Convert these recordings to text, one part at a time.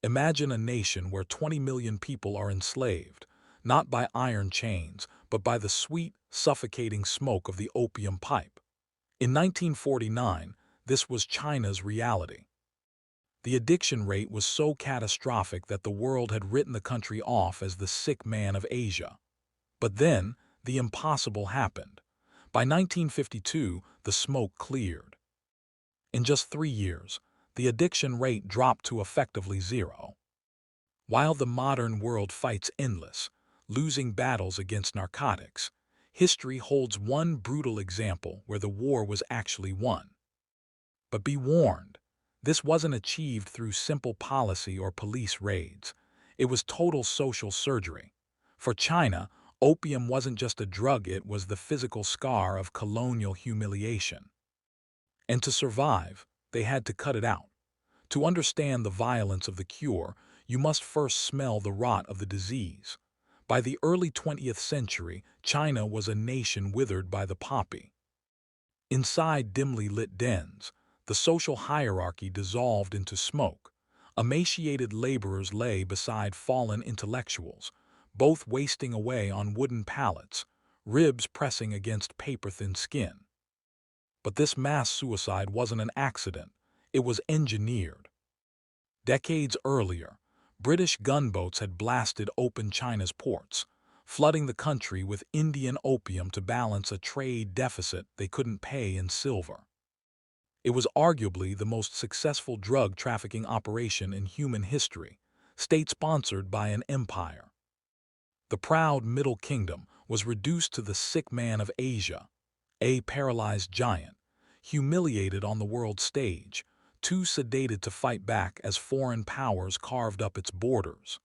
Imagine a nation where 20 million people are enslaved, not by iron chains, but by the sweet, suffocating smoke of the opium pipe. In 1949, this was China's reality. The addiction rate was so catastrophic that the world had written the country off as the sick man of Asia. But then, the impossible happened. By 1952, the smoke cleared. In just 3 years, the addiction rate dropped to effectively zero. While the modern world fights endless, losing battles against narcotics, history holds one brutal example where the war was actually won. But be warned, this wasn't achieved through simple policy or police raids. It was total social surgery. For China, opium wasn't just a drug, it was the physical scar of colonial humiliation. And to survive, they had to cut it out. To understand the violence of the cure, you must first smell the rot of the disease. By the early 20th century, China was a nation withered by the poppy. Inside dimly lit dens, the social hierarchy dissolved into smoke. Emaciated laborers lay beside fallen intellectuals, both wasting away on wooden pallets, ribs pressing against paper-thin skin. But this mass suicide wasn't an accident. It was engineered. Decades earlier, British gunboats had blasted open China's ports, flooding the country with Indian opium to balance a trade deficit they couldn't pay in silver. It was arguably the most successful drug trafficking operation in human history, state-sponsored by an empire. The proud Middle Kingdom was reduced to the sick man of Asia, a paralyzed giant, humiliated on the world stage, too sedated to fight back as foreign powers carved up its borders.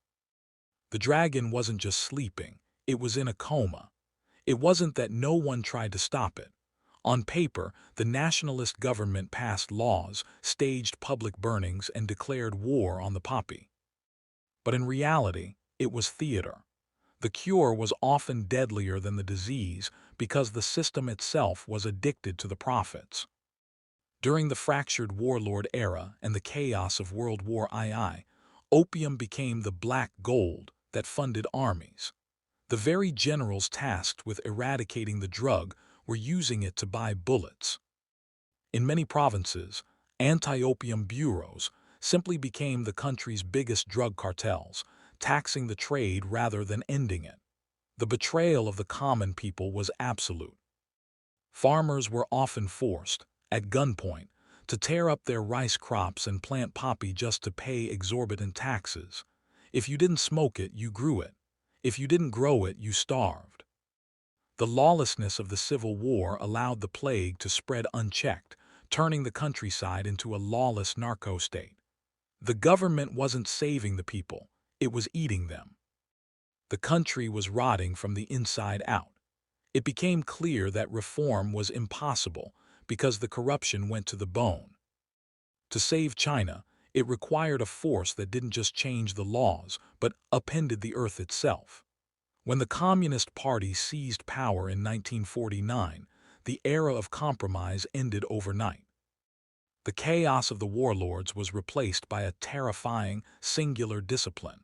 The dragon wasn't just sleeping, it was in a coma. It wasn't that no one tried to stop it. On paper, the nationalist government passed laws, staged public burnings, and declared war on the poppy. But in reality, it was theater. The cure was often deadlier than the disease because the system itself was addicted to the profits. During the fractured warlord era and the chaos of World War II, opium became the black gold that funded armies. The very generals tasked with eradicating the drug were using it to buy bullets. In many provinces, anti-opium bureaus simply became the country's biggest drug cartels, taxing the trade rather than ending it. The betrayal of the common people was absolute. Farmers were often forced, at gunpoint, to tear up their rice crops and plant poppy just to pay exorbitant taxes. If you didn't smoke it, you grew it. If you didn't grow it, you starved. The lawlessness of the Civil War allowed the plague to spread unchecked, turning the countryside into a lawless narco-state. The government wasn't saving the people, it was eating them. The country was rotting from the inside out. It became clear that reform was impossible because the corruption went to the bone. To save China, it required a force that didn't just change the laws, but upended the earth itself. When the Communist Party seized power in 1949, the era of compromise ended overnight. The chaos of the warlords was replaced by a terrifying, singular discipline.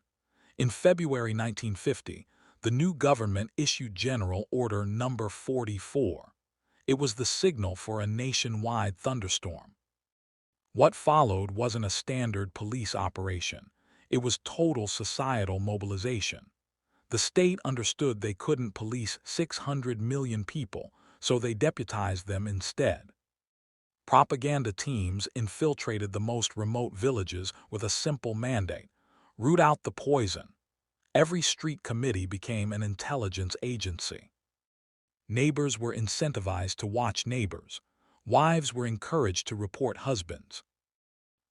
In February 1950, the new government issued General Order No. 44. It was the signal for a nationwide thunderstorm. What followed wasn't a standard police operation. It was total societal mobilization. The state understood they couldn't police 600 million people, so they deputized them instead. Propaganda teams infiltrated the most remote villages with a simple mandate: root out the poison. Every street committee became an intelligence agency. Neighbors were incentivized to watch neighbors. Wives were encouraged to report husbands.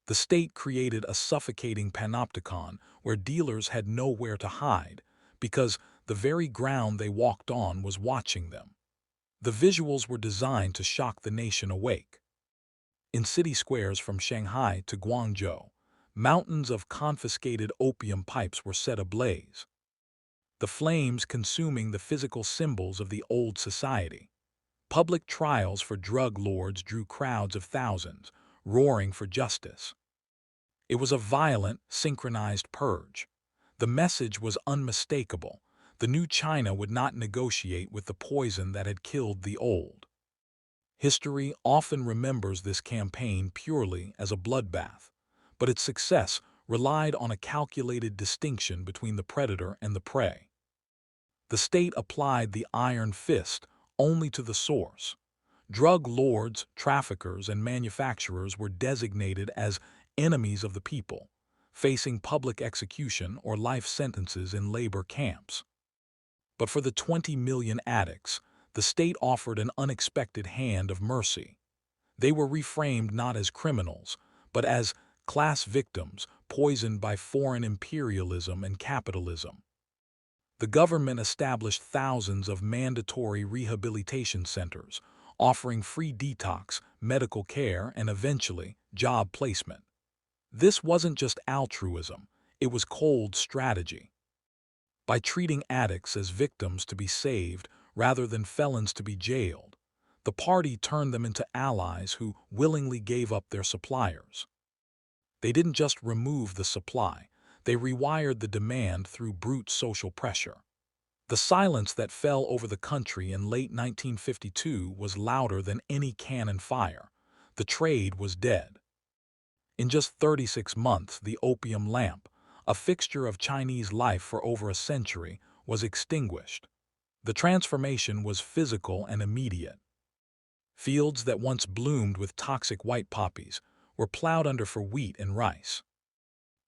The state created a suffocating panopticon where dealers had nowhere to hide because the very ground they walked on was watching them. The visuals were designed to shock the nation awake. In city squares from Shanghai to Guangzhou, mountains of confiscated opium pipes were set ablaze, the flames consuming the physical symbols of the old society. Public trials for drug lords drew crowds of thousands, roaring for justice. It was a violent, synchronized purge. The message was unmistakable. The new China would not negotiate with the poison that had killed the old. History often remembers this campaign purely as a bloodbath, but its success relied on a calculated distinction between the predator and the prey. The state applied the iron fist only to the source. Drug lords, traffickers, and manufacturers were designated as enemies of the people, facing public execution or life sentences in labor camps. But for the 20 million addicts, the state offered an unexpected hand of mercy. They were reframed not as criminals, but as class victims poisoned by foreign imperialism and capitalism. The government established thousands of mandatory rehabilitation centers, offering free detox, medical care, and eventually, job placement. This wasn't just altruism, it was cold strategy. By treating addicts as victims to be saved rather than felons to be jailed, the party turned them into allies who willingly gave up their suppliers. They didn't just remove the supply, they rewired the demand through brute social pressure. The silence that fell over the country in late 1952 was louder than any cannon fire. The trade was dead. In just 36 months, the opium lamp, a fixture of Chinese life for over a century, was extinguished. The transformation was physical and immediate. Fields that once bloomed with toxic white poppies were plowed under for wheat and rice.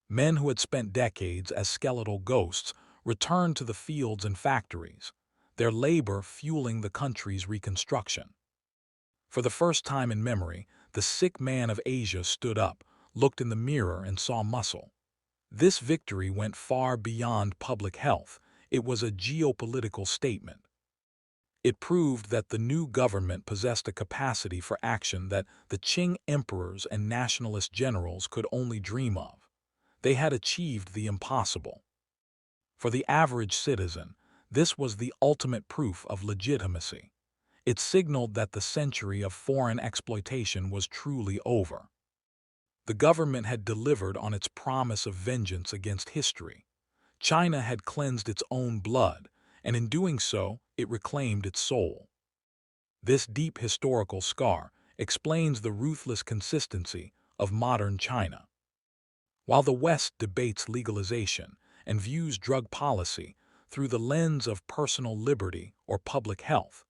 Men who had spent decades as skeletal ghosts returned to the fields and factories, their labor fueling the country's reconstruction. For the first time in memory, the sick man of Asia stood up, looked in the mirror, and saw muscle. This victory went far beyond public health. It was a geopolitical statement. It proved that the new government possessed a capacity for action that the Qing emperors and nationalist generals could only dream of. They had achieved the impossible. For the average citizen, this was the ultimate proof of legitimacy. It signaled that the century of foreign exploitation was truly over. The government had delivered on its promise of vengeance against history. China had cleansed its own blood, and in doing so, it reclaimed its soul. This deep historical scar explains the ruthless consistency of modern China. While the West debates legalization and views drug policy through the lens of personal liberty or public health,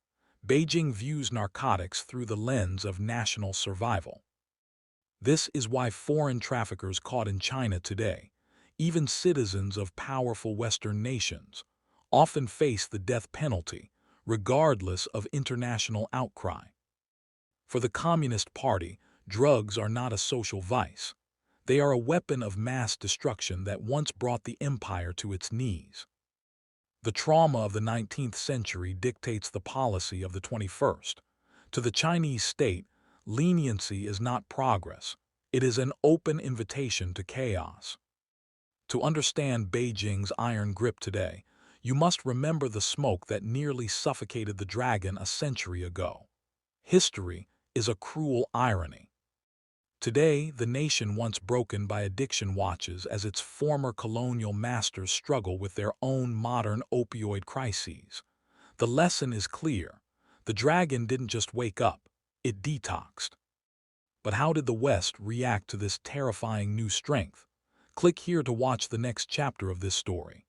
Beijing views narcotics through the lens of national survival. This is why foreign traffickers caught in China today, even citizens of powerful Western nations, often face the death penalty, regardless of international outcry. For the Communist Party, drugs are not a social vice. They are a weapon of mass destruction that once brought the empire to its knees. The trauma of the 19th century dictates the policy of the 21st. To the Chinese state, leniency is not progress. It is an open invitation to chaos. To understand Beijing's iron grip today, you must remember the smoke that nearly suffocated the dragon a century ago. History is a cruel irony. Today, the nation once broken by addiction watches as its former colonial masters struggle with their own modern opioid crises. The lesson is clear. The dragon didn't just wake up, it detoxed. But how did the West react to this terrifying new strength? Click here to watch the next chapter of this story.